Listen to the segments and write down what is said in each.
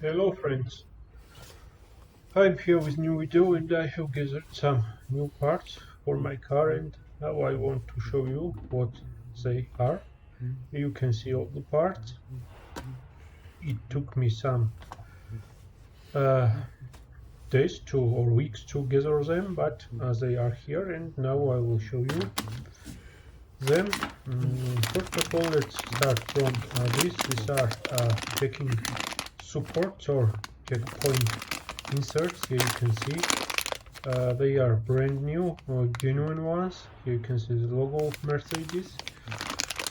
Hello friends, I'm here with new video and I have gathered some new parts for my car and now I want to show you what they are. You can see all the parts. It took me some uh, days or weeks to gather them, but they are here and now I will show you them. First of all, let's start from this. These are checking supports or checkpoint inserts. Here you can see they are brand new or genuine ones. Here you can see the logo of Mercedes.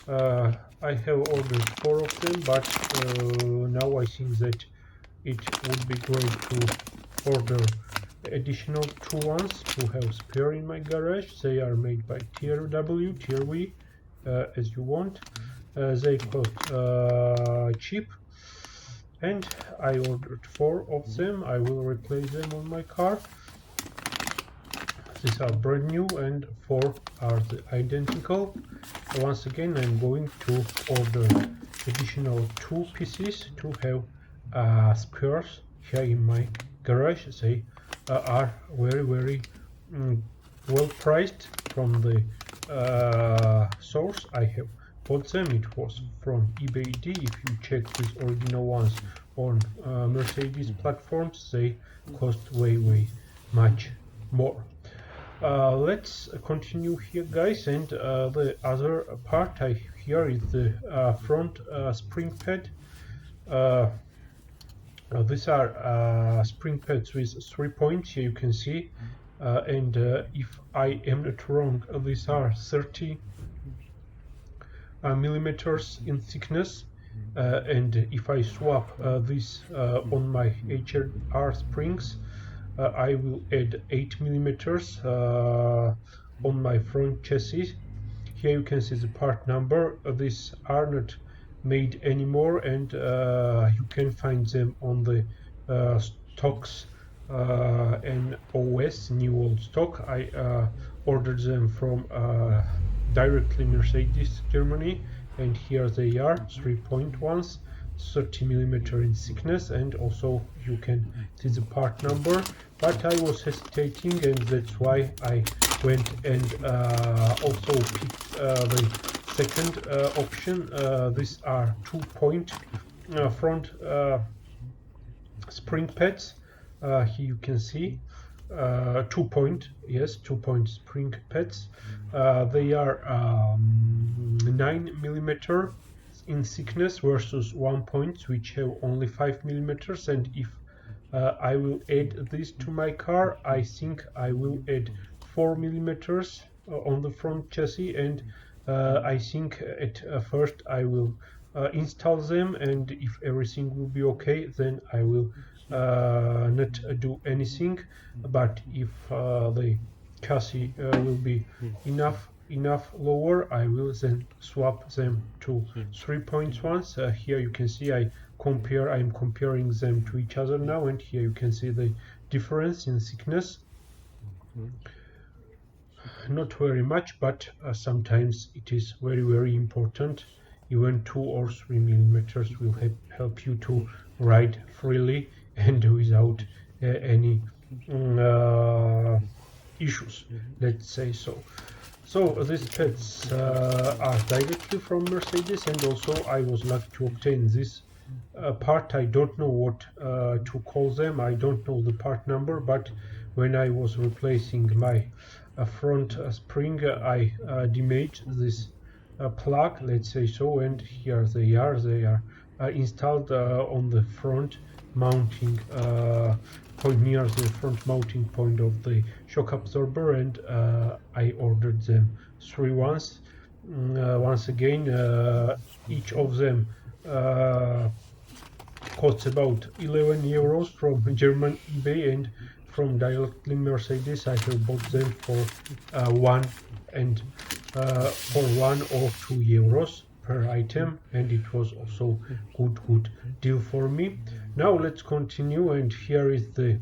I have ordered 4 of them, but now I think that it would be great to order additional 2 ones to have spare in my garage. They are made by tier W, tier V, as you want. They cost cheap, and I ordered 4 of them. I will replace them on my car. These are brand new and 4 are identical. Once again, I'm going to order additional 2 pieces to have spares here in my garage. They are very well priced from the source. I have bought them. It was from eBay. If you check these original ones on Mercedes platforms, they cost way much more. Let's continue here, guys, and the other part here is the front spring pad. These are spring pads with 3 points. Here you can see, and if I am not wrong, these are 30 millimeters in thickness, and if I swap this on my HR springs, I will add 8 millimeters on my front chassis. Here you can see the part number. These are not made anymore, and you can find them on the stocks and OS new old stock. I ordered them from directly Mercedes Germany, and here they are, 3-point ones, 30 millimeter in thickness, and also you can see the part number. But I was hesitating, and that's why I went and also picked the second option. These are 2-point front spring pads. Here you can see 2-point, yes, 2-point spring pads. They are 9 millimeter in thickness versus 1 point, which have only 5 millimeters. And if I will add this to my car, I think I will add 4 millimeters on the front chassis, and I think at first I will install them, and if everything will be okay, then I will not do anything. But if the chassis will be enough lower, I will then swap them to 3-point ones. Here you can see I'm comparing them to each other now, and here you can see the difference in thickness. Not very much, but sometimes it is very important. Even 2 or 3 millimeters will help you to ride freely and without any issues, let's say so. So these pads are directly from Mercedes, and also I was lucky to obtain this part. I don't know what to call them. I don't know the part number, but when I was replacing my front spring, I demaged this plug, let's say so, and here they are. They are installed on the front mounting point, near the front mounting point of the shock absorber, and I ordered them 3 ones. Once again, each of them costs about 11 euros from German eBay, and from directly Mercedes I have bought them for 1 or 2 euros per item, and it was also good deal for me. Now let's continue, and here is the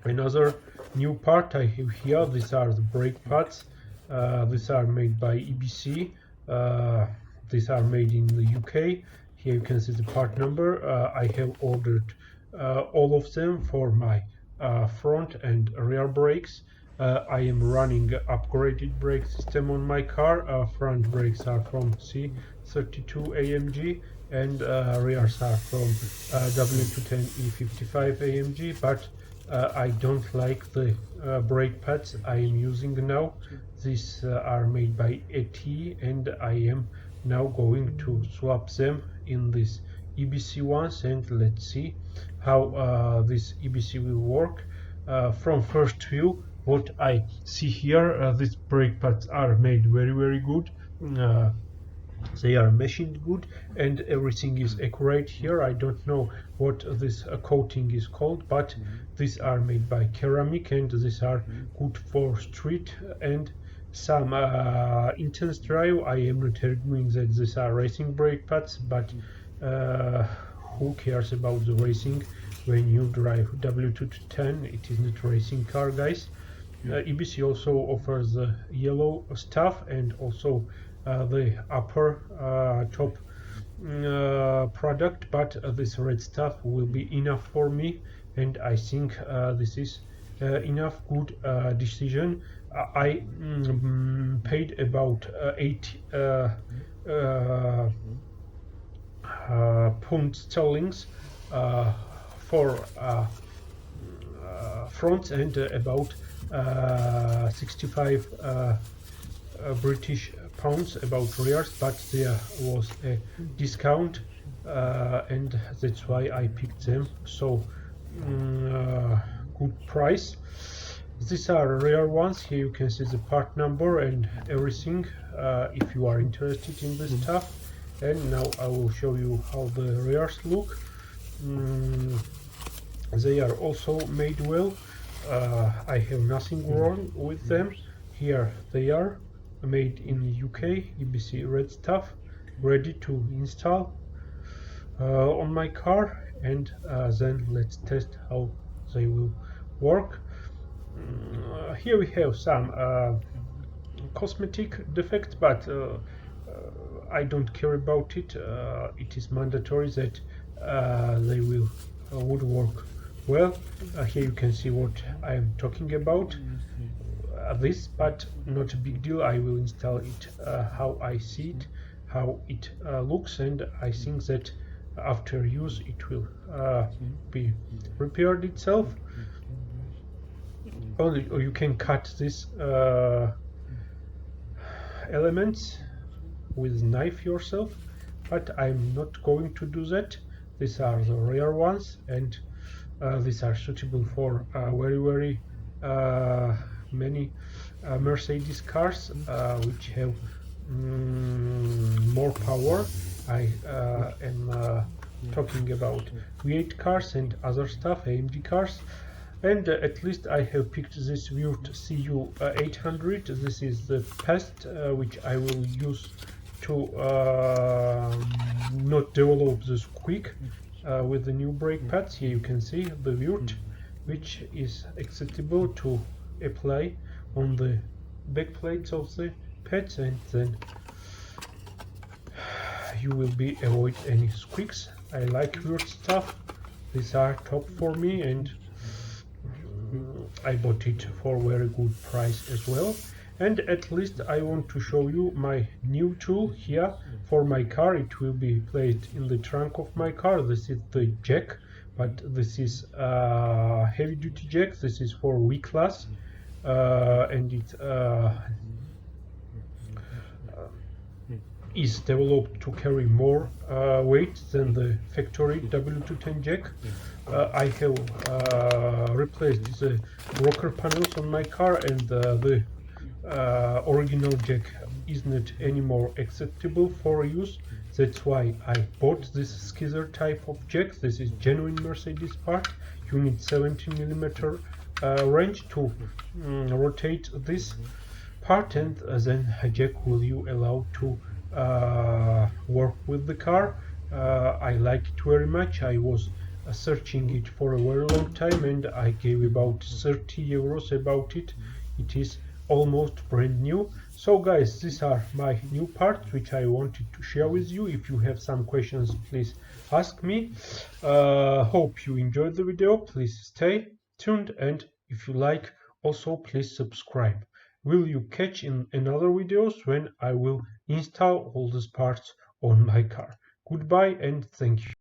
another new part I have here. These are the brake pads. These are made by EBC. These are made in the UK, Here you can see the part number. I have ordered all of them for my front and rear brakes. I am running upgraded brake system on my car. Front brakes are from C32 AMG and rears are from W210 E55 AMG, but I don't like the brake pads I am using now. These are made by AT, and I am now going to swap them in these EBC ones, and let's see how this EBC will work. From first view, what I see here, these brake pads are made very good. They are machined good and everything is accurate here. I don't know what this coating is called, but these are made by ceramic and these are good for street and some intense drive. I am not arguing that these are racing brake pads, but who cares about the racing when you drive W210? It is not racing car, guys. EBC also offers the yellow stuff and also the upper top product, but this red stuff will be enough for me, and I think this is enough good decision. I paid about 8 pound sterlings for front and about 65 British pounds about rears, but there was a discount and that's why I picked them. So good price. These are rear ones. Here you can see the part number and everything if you are interested in this stuff. And now I will show you how the rears look. They are also made well. I have nothing wrong with them. Here they are, made in the UK, EBC red stuff, ready to install on my car, and then let's test how they will work. Here we have some cosmetic defects, but I don't care about it. It is mandatory that they would work well. Here you can see what I am talking about. This, but not a big deal. I will install it how I see it, how it looks, and I think that after use it will be repaired itself. Or you can cut these elements with knife yourself, but I'm not going to do that. These are the rear ones, and these are suitable for very many Mercedes cars which have more power. I am talking about V8 cars and other stuff, AMG cars. And at least I have picked this Wirt CU800. This is the paste which I will use to not develop this quick with the new brake pads. Here you can see the Wirt, which is acceptable to apply on the back plates of the pads, and then you will be avoid any squeaks. I like Wirt stuff. These are top for me, and I bought it for very good price as well. And at least I want to show you my new tool here for my car. It will be placed in the trunk of my car. This is the jack, but this is heavy duty jack. This is for V class, and it is developed to carry more weight than the factory W210 jack. I have replaced the rocker panels on my car, and the original jack is not anymore acceptable for use. That's why I bought this skizzer type of jack. This is genuine Mercedes part. You need 17mm range to rotate this part, and then a jack will you allow to work with the car. I like it very much. I was searching it for a very long time, and I gave about 30 euros about it. It is almost brand new, So guys, these are my new parts which I wanted to share with you. If you have some questions, please ask me. Hope you enjoyed the video. Please stay tuned, and if you like, also please subscribe. Will you catch in another videos when I will install all these parts on my car. Goodbye and thank you.